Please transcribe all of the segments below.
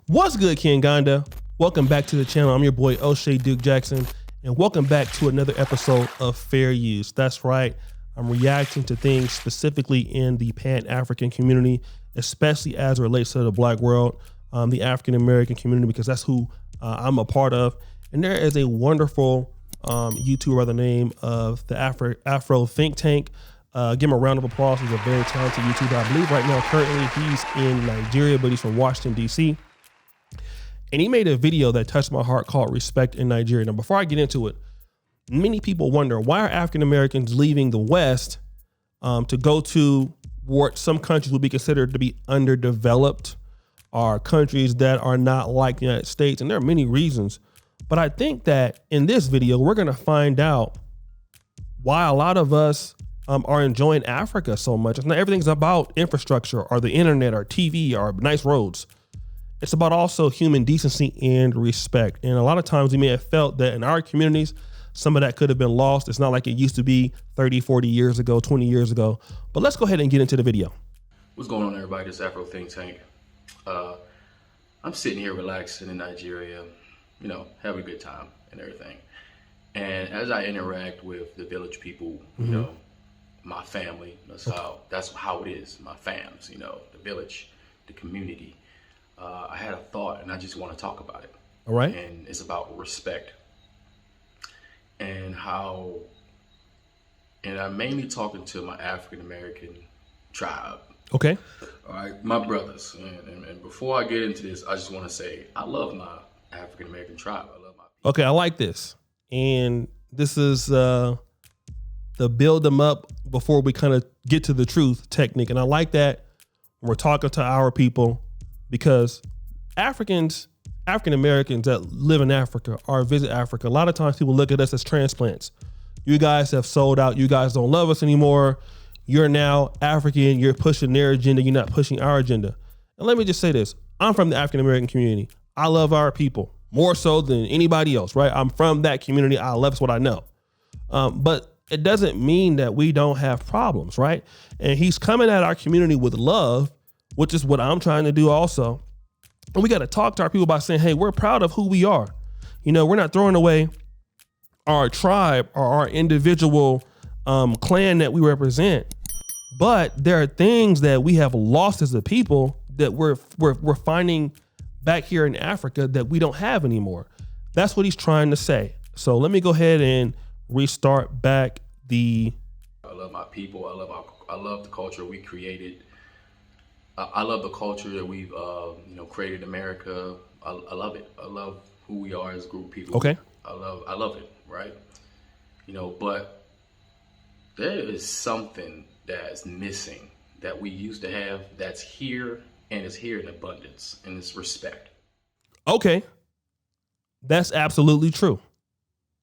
What's good, Kinganda? Welcome back to the channel. I'm your boy O'Shea Duke Jackson, and welcome back to another episode of Fair Use. That's right. I'm reacting to things specifically in the Pan-African community, especially as it relates to the Black world, the African-American community, because that's who I'm a part of. And there is a wonderful YouTuber by the name of the Afro Think Tank. Give him a round of applause. He's a very talented YouTuber. I believe right now, currently, he's in Nigeria, but he's from Washington, D.C. And he made a video that touched my heart called Respect in Nigeria. Now, before I get into it, many people wonder, why are African Americans leaving the West to go to what some countries would be considered to be underdeveloped, or countries that are not like the United States? And there are many reasons. But I think that in this video, we're going to find out why a lot of us are enjoying Africa so much. It's not everything's about infrastructure or the internet or TV or nice roads. It's about also human decency and respect. And a lot of times we may have felt that in our communities, some of that could have been lost. It's not like it used to be 30, 40 years ago, 20 years ago. But let's go ahead and get into the video. What's going on, everybody? This Afro Think Tank. I'm sitting here relaxing in Nigeria, you know, having a good time and everything. And as I interact with the village people, you know, my family, that's how it is, my fams, you know, the village, the community. I had a thought and I just want to talk about it. All right. And it's about respect and how, and I'm mainly talking to my African-American tribe. Okay. All right, my brothers. And before I get into this, I just want to say, I love my African-American tribe. I love my people. Okay, I like this. And this is the build them up before we kind of get to the truth technique. And I like that when we're talking to our people, because African Americans that live in Africa or visit Africa, a lot of times people look at us as transplants. You guys have sold out. You guys don't love us anymore. You're now African. You're pushing their agenda. You're not pushing our agenda. And let me just say this. I'm from the African American community. I love our people more so than anybody else, right? I'm from that community. I love what I know. But it doesn't mean that we don't have problems, right? And he's coming at our community with love, which is what I'm trying to do also. And we got to talk to our people by saying, hey, we're proud of who we are. You know, we're not throwing away our tribe or our individual clan that we represent. But there are things that we have lost as a people that we're finding back here in Africa that we don't have anymore. That's what he's trying to say. So let me go ahead and restart back the. I love my people. I love the culture we created. I love the culture that we've, you know, created in America. I love it. I love who we are as a group of people. Okay. I love it, right? You know, but there is something that's missing that we used to have that's here, and it's here in abundance, and it's respect. Okay. That's absolutely true.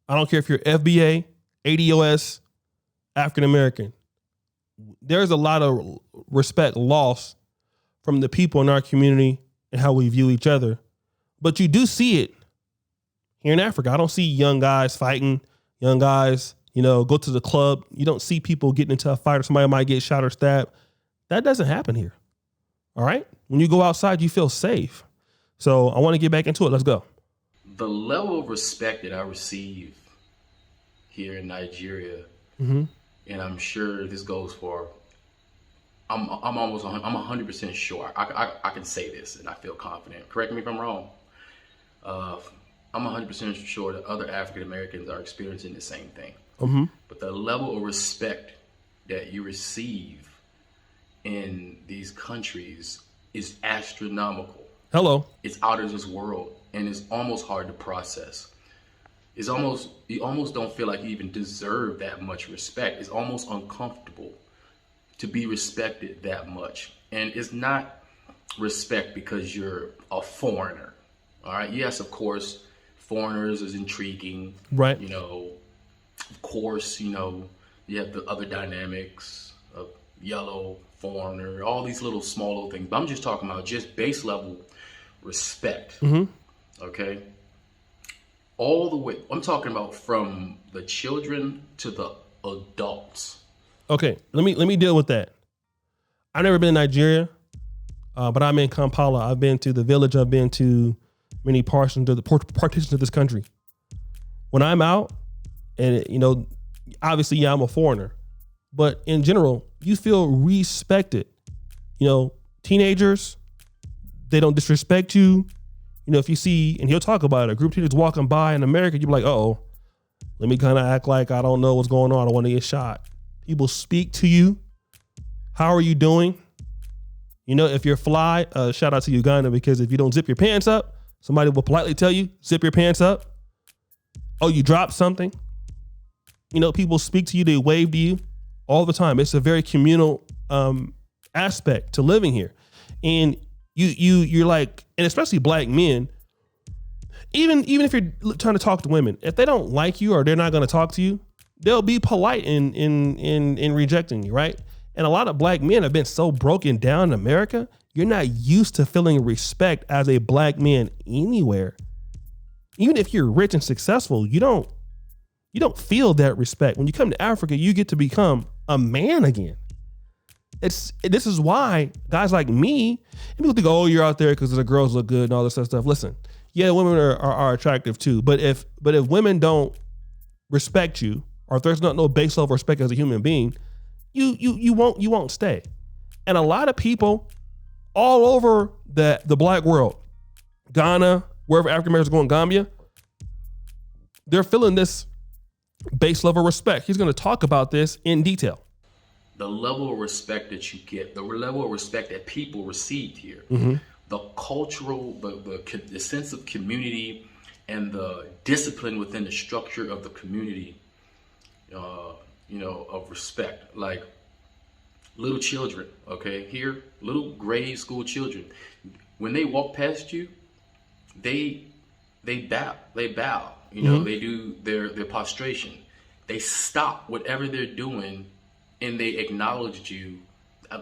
I don't care if you're FBA, ADOS, African American. There's a lot of respect lost from the people in our community and how we view each other. But you do see it here in Africa. I don't see young guys fighting, young guys, you know, go to the club. You don't see people getting into a fight or somebody might get shot or stabbed. That doesn't happen here. All right. When you go outside, you feel safe. So I want to get back into it. Let's go. The level of respect that I receive here in Nigeria, and I'm sure this goes for, I'm 100% sure. I can say this and I feel confident. Correct me if I'm wrong. I'm 100% sure that other African Americans are experiencing the same thing. But the level of respect that you receive in these countries is astronomical. Hello. It's out of this world, and it's almost hard to process. You almost don't feel like you even deserve that much respect. It's almost uncomfortable to be respected that much. And it's not respect because you're a foreigner. All right. Yes, of course, foreigners is intriguing. Right. You know, of course, you know, you have the other dynamics of yellow, foreigner, all these little small little things. But I'm just talking about just base level respect. Okay. All the way. I'm talking about from the children to the adults. Okay, let me deal with that. I've never been to Nigeria. But I'm in Kampala. I've been to the village. I've been to many partitions of this country. When I'm out, and obviously, yeah, I'm a foreigner, but in general, you feel respected. Teenagers, they don't disrespect you. If you see, and he'll talk about it, a group of teenagers walking by in America, you'll be like, oh, let me kind of act like I don't know what's going on. I don't want to get shot. People speak to you. How are you doing? If you're fly, shout out to Uganda, because if you don't zip your pants up, somebody will politely tell you, zip your pants up. Oh, you dropped something. People speak to you, they wave to you all the time. It's a very communal aspect to living here. And you're like, and especially black men, even if you're trying to talk to women, if they don't like you or they're not going to talk to you, they'll be polite in rejecting you, right? And a lot of black men have been so broken down in America, you're not used to feeling respect as a black man anywhere. Even if you're rich and successful, you don't feel that respect. When you come to Africa, you get to become a man again. This is why guys like me, and people think, oh, you're out there because the girls look good and all this other stuff. Listen, yeah, women are attractive too, but if women don't respect you, or if there's no base level respect as a human being, you won't stay. And a lot of people all over the black world, Ghana, wherever African Americans are going, Gambia, they're feeling this base level respect. He's going to talk about this in detail. The level of respect that you get, the level of respect that people received here, the cultural, the sense of community, and the discipline within the structure of the community, of respect. Like little children, okay, here, little grade school children, when they walk past you, they bow. They do their prostration. They stop whatever they're doing and they acknowledge you.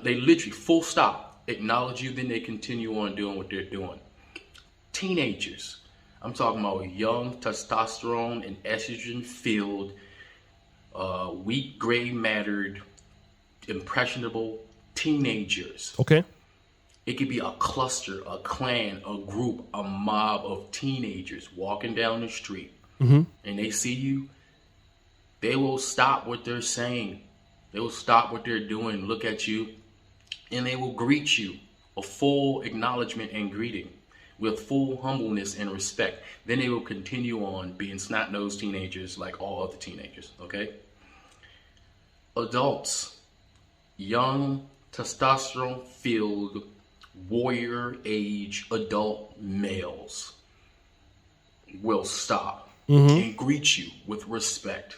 They literally full stop, acknowledge you, then they continue on doing what they're doing. Teenagers, I'm talking about young, testosterone and estrogen filled, wheat gray mattered, impressionable teenagers. Okay. It could be a cluster, a clan, a group, a mob of teenagers walking down the street, and they see you. They will stop what they're saying. They will stop what they're doing, look at you, and they will greet you, a full acknowledgement and greeting with full humbleness and respect. Then they will continue on being snot-nosed teenagers like all other teenagers, okay? Adults, young, testosterone-filled, warrior-age adult males will stop and greet you with respect.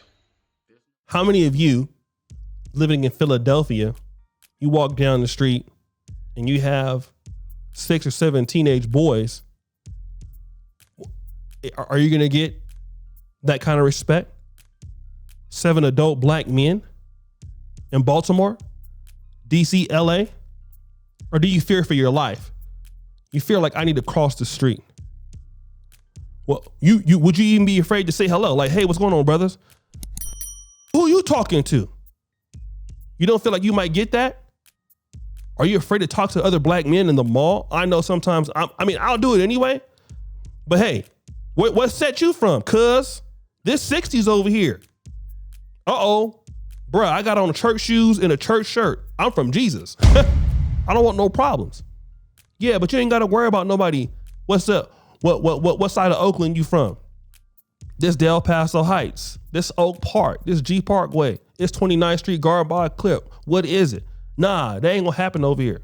How many of you living in Philadelphia, you walk down the street and you have 6 or 7 teenage boys? Are you going to get that kind of respect? 7 adult black men in Baltimore, DC, LA? Or do you fear for your life? You feel like I need to cross the street. Well, you would you even be afraid to say hello? Like, hey, what's going on, brothers? Who are you talking to? You don't feel like you might get that? Are you afraid to talk to other black men in the mall? I know sometimes, I'll do it anyway. But hey, what set you from? Cuz this 60s over here. Uh-oh. Bruh, I got on church shoes and a church shirt. I'm from Jesus. I don't want no problems. Yeah, but you ain't got to worry about nobody. What's up? What side of Oakland you from? This Del Paso Heights, this Oak Park, this G Parkway, it's 29th Street Garbage Clip. What is it? Nah, that ain't gonna happen over here.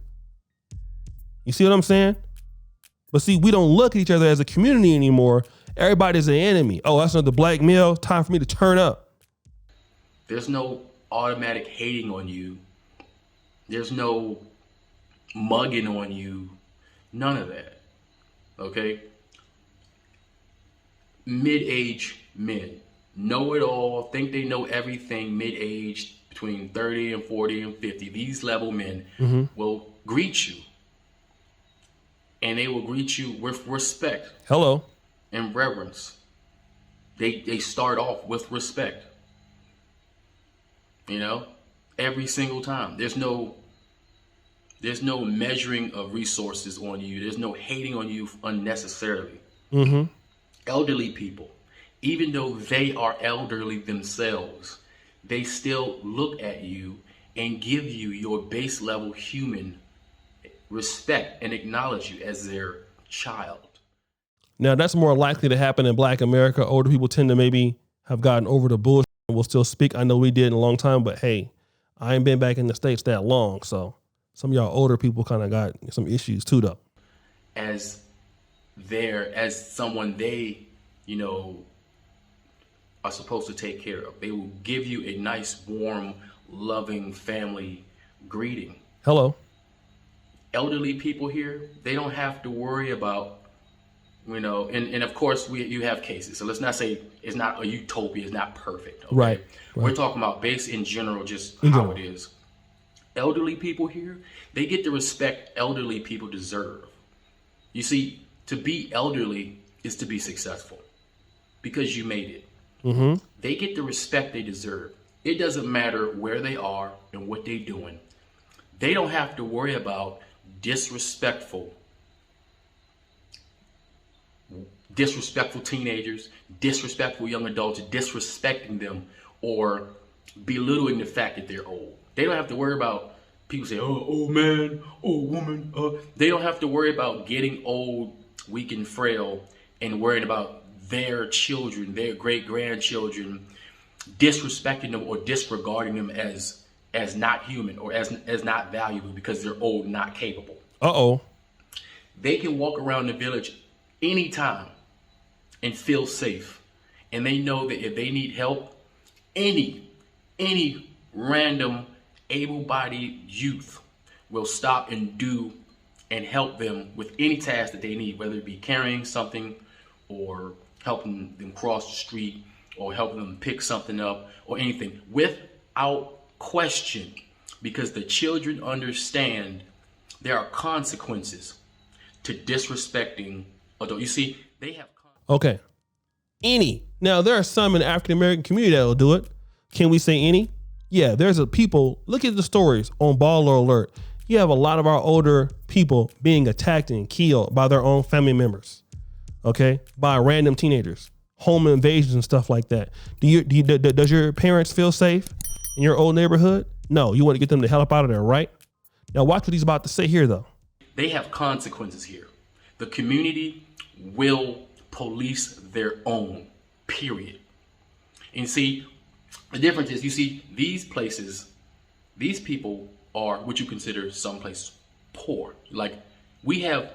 You see what I'm saying? But see, we don't look at each other as a community anymore. Everybody's an enemy. Oh, that's another black male. Time for me to turn up. There's no automatic hating on you. There's no mugging on you. None of that. Okay? Mid-age men know it all, think they know everything. Mid-age, between 30 and 40 and 50, these level men will greet you, and they will greet you with respect. Hello. And reverence. They start off with respect. Every single time. There's no There's no measuring of resources on you. There's no hating on you unnecessarily. Elderly people, even though they are elderly themselves, they still look at you and give you your base level human respect and acknowledge you as their child. Now, that's more likely to happen in Black America. Older people tend to maybe have gotten over the bullshit and will still speak. I know we did in a long time, but hey, I ain't been back in the States that long. So some of y'all older people kind of got some issues too, though. As someone they, are supposed to take care of. They will give you a nice, warm, loving family greeting. Hello. Elderly people here, they don't have to worry about, and of course you have cases. So let's not say it's not a utopia, it's not perfect. Okay? Right. We're talking about base in general, just how it is. Elderly people here, they get the respect elderly people deserve. You see, to be elderly is to be successful because you made it. They get the respect they deserve. It doesn't matter where they are and what they're doing. They don't have to worry about disrespectful teenagers, disrespectful young adults, disrespecting them or belittling the fact that they're old. They don't have to worry about people say, oh, old man, old woman. They don't have to worry about getting old, weak and frail and worrying about their children, their great-grandchildren, disrespecting them or disregarding them as not human or as not valuable because they're old and not capable. They can walk around the village anytime and feel safe. And they know that if they need help, any random able-bodied youth will stop and do and help them with any task that they need, whether it be carrying something or helping them cross the street or helping them pick something up or anything without question, because the children understand there are consequences to disrespecting adults. You see, they have. Okay. Any. Now, there are some in the African American community that will do it. Can we say any? Yeah, there's a people. Look at the stories on Baller Alert. You have a lot of our older people being attacked and killed by their own family members. Okay, by random teenagers, home invasions and stuff like that. Does your parents feel safe in your old neighborhood? No, you want to get them the hell up out of there, right? Now watch what he's about to say here, though. They have consequences here. The community will police their own, period. And see, the difference is, you see, these places, these people are what you consider some places poor. Like, we have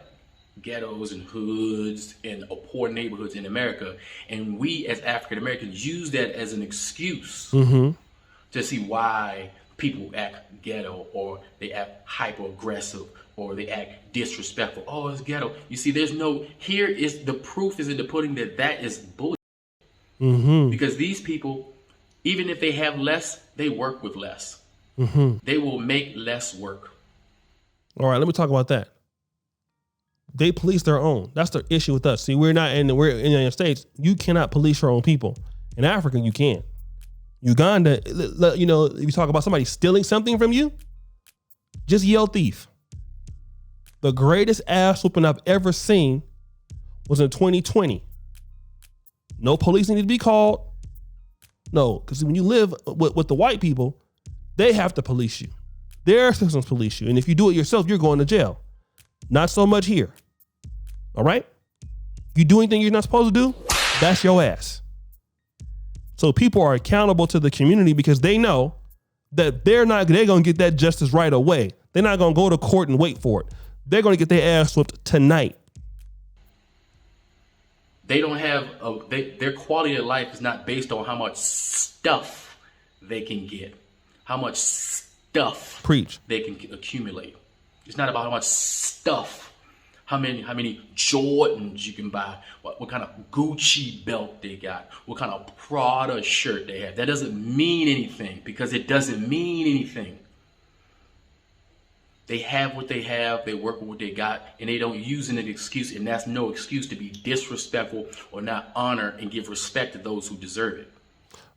ghettos and hoods and poor neighborhoods in America, and we as African Americans use that as an excuse to see why people act ghetto or they act hyper aggressive or they act disrespectful. Oh, it's ghetto. You see, here is the proof is in the pudding that is bullshit. Because these people, even if they have less, they work with less. They will make less work. All right, let me talk about that. They police their own. That's the issue with us. See, we're in the United States. You cannot police your own people. In Africa, you can. Uganda, if you talk about somebody stealing something from you, just yell thief. The greatest ass whooping I've ever seen was in 2020. No police need to be called. No, because when you live with the white people, they have to police you. Their systems police you. And if you do it yourself, you're going to jail. Not so much here. All right? You do anything you're not supposed to do, that's your ass. So people are accountable to the community because they know that they're going to get that justice right away. They're not going to go to court and wait for it. They're going to get their ass whooped tonight. They don't have their quality of life is not based on how much stuff they can get, how much stuff they can accumulate. It's not about how much stuff, how many Jordans you can buy, what kind of Gucci belt they got, what kind of Prada shirt they have. That doesn't mean anything, because it doesn't mean anything. They have what they have, they work with what they got, and they don't use it as an excuse, and that's no excuse to be disrespectful or not honor and give respect to those who deserve it.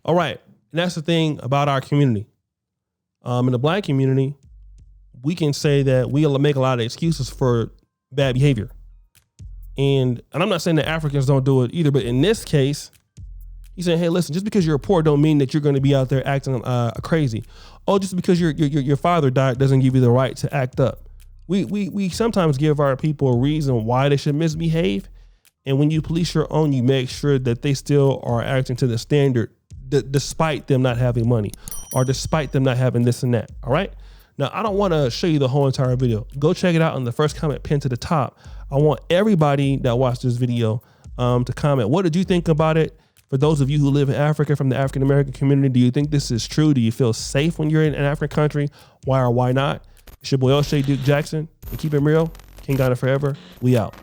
All right. And that's the thing about our community. In the Black community, we can say that we make a lot of excuses for bad behavior. And I'm not saying that Africans don't do it either, but in this case, he's saying, hey, listen, just because you're poor don't mean that you're going to be out there acting crazy. Oh, just because your father died doesn't give you the right to act up. We sometimes give our people a reason why they should misbehave. And when you police your own, you make sure that they still are acting to the standard, despite them not having money or despite them not having this and that. All right. Now, I don't want to show you the whole entire video. Go check it out on the first comment pinned to the top. I want everybody that watched this video to comment. What did you think about it? For those of you who live in Africa, from the African American community, do you think this is true? Do you feel safe when you're in an African country? Why or why not? It's your boy O'Shea Duke Jackson. And keep it real. King Ghana forever. We out.